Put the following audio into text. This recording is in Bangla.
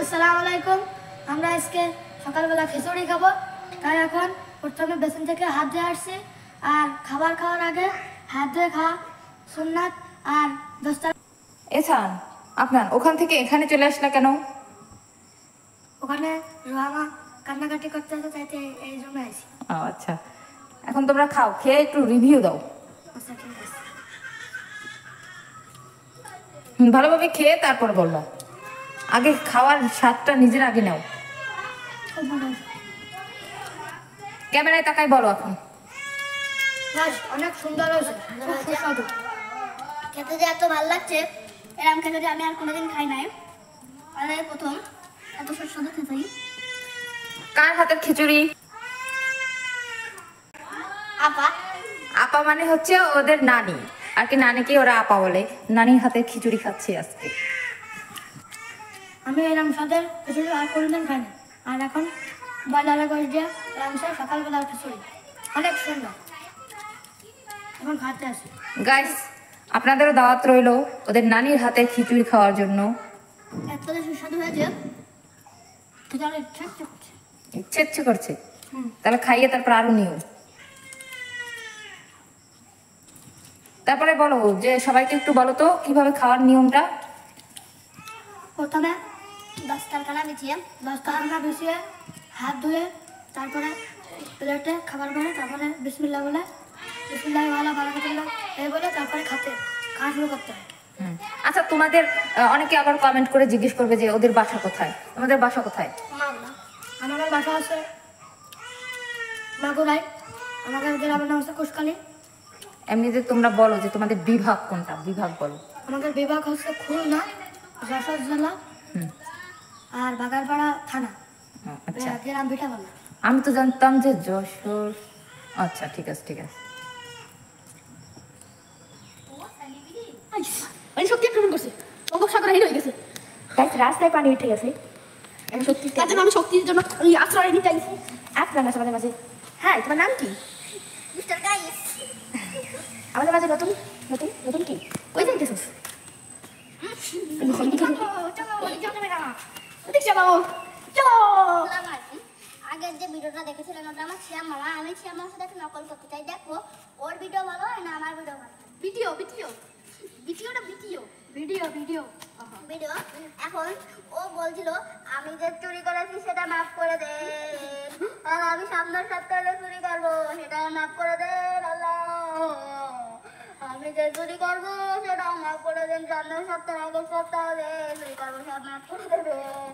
আসসালামু আলাইকুম। আমরা আজকে সকালবেলা খিচুড়ি খাবো, তাই এখন প্রথমে বেসন থেকে হাত ধুয়ে আসছি। আর খাবার খাওয়ার আগে হাত ধুয়ে খাওয়া সুন্নাত। আর 10টা এছান আপনার ওখান থেকে এখানে চলে আসলা কেন? ওখানে রোহামা কান্নাকাটি করতে হতো, তাইতে এই জন্য আইছি। ও আচ্ছা, এখন তোমরা খাও, খেয়ে একটু রিভিউ দাও। আচ্ছা ঠিক আছে। ভালোভাবে খেয়ে তারপর বললো। আগে খাওয়ার স্বাদটা নিজের আগে নাও। খুব ভালো হয়েছে। ক্যামেরায় তাকাই বলো এখন। অনেক সুন্দর হয়েছে, খুব সুস্বাদু। খেতে যে এত ভালো লাগছে, এরকম খেতে আমি আর কোনোদিন খাই নাই, আর প্রথম এত সুস্বাদু খেতেই। কার হাতের খিচুড়ি? আপা। আপা মানে হচ্ছে ওদের নানি, আর কি নানিকে ওরা আপা বলে। নানির হাতের খিচুড়ি খাচ্ছি আজকে। আমি এরকম স্বাদের খিচুড়ি আর কোনোদিন খাই না। আর এখন বাজারে করে দিয়ে রামসে সকালবেলা খিচুড়ি অনেক সুন্দর। এখন খাতে আসি। গাইস, আপনাদেরও দাওয়াত রইলো ওদের নানির হাতের খিচুড়ি খাওয়ার জন্য। এত সুস্বাদু হয়েছে, খেতে ইচ্ছে করছে। তাহলে খাইয়ে তারপর আরো নিও। তারপরে বলো যে সবাইকে একটু বলো তো কিভাবে খাওয়ার নিয়মটা। প্রথমে 10টার কানা বিছিয়ে 10টার কানা বিছিয়ে হাত ধুয়ে তারপরে প্লেটে খাবার বলে, তারপরে বিসমিল্লাহ বলে, বিসমিল্লাহ ভালো বারাকাতুল্লাহ এই বলে তারপরে খাওয়া শুরু করতে হয়। আচ্ছা, তোমাদের অনেকে আবার কমেন্ট করে জিজ্ঞেস করবে যে ওদের বাসা কোথায়। তোমাদের বাসা কোথায়? আমাদের বাসা আছে মাগুরায়, আমাদের গ্রামের নাম হচ্ছে কুশকালী। এমনিতে তোমরা বলো যে তোমাদের বিভাগ কোনটা, বিভাগ বলো। আমাদের বিভাগ হচ্ছে খুলনা, যশোর জেলা, আর বাগারপাড়া থানা। আচ্ছা, গ্রাম ভিটাবালা। আমি তো জানতাম যে যশোর। আচ্ছা ঠিক আছে ঠিক আছে। শক্তি আক্রমণ করছে, বঙ্গোপসাগরে হিট হয়ে গেছে, রাস্তায় পানি উঠে গেছে। সত্যি তার জন্য আমি শক্তির জন্য আশ্রয় নিতে গেছি। আপনার কাছে মাঝে মাঝে। হ্যাঁ, তোমার নাম কি? Mister guys. আমাদের মাঝে নতুন নতুন নতুন কি কই যাইতেছিস? আগের যে ভিডিওটা দেখেছিলেন ওটা আমার শ্যাম মামা। আমি শ্যাম মামার সাথে নকল করতে চাই, দেখো ওর ভিডিও ভালো হয় না আমার ভিডিও ভালো? ভিডিও ভিডিও ভিডিওটা ভিডিও ভিডিও ভিডিও ভিডিও। এখন ও বলছিল আমি যে চুরি করেছি সেটা মাফ করে দেন, আর আমি সামনের সপ্তাহে চুরি করবো সেটা মাফ করে দেন আল্লাহ। আমি যে চুরি করবো সেটা মাফ করে দেন, সামনের সপ্তাহে আগের সপ্তাহে চুরি করবো সব মাফ করে দেবেন।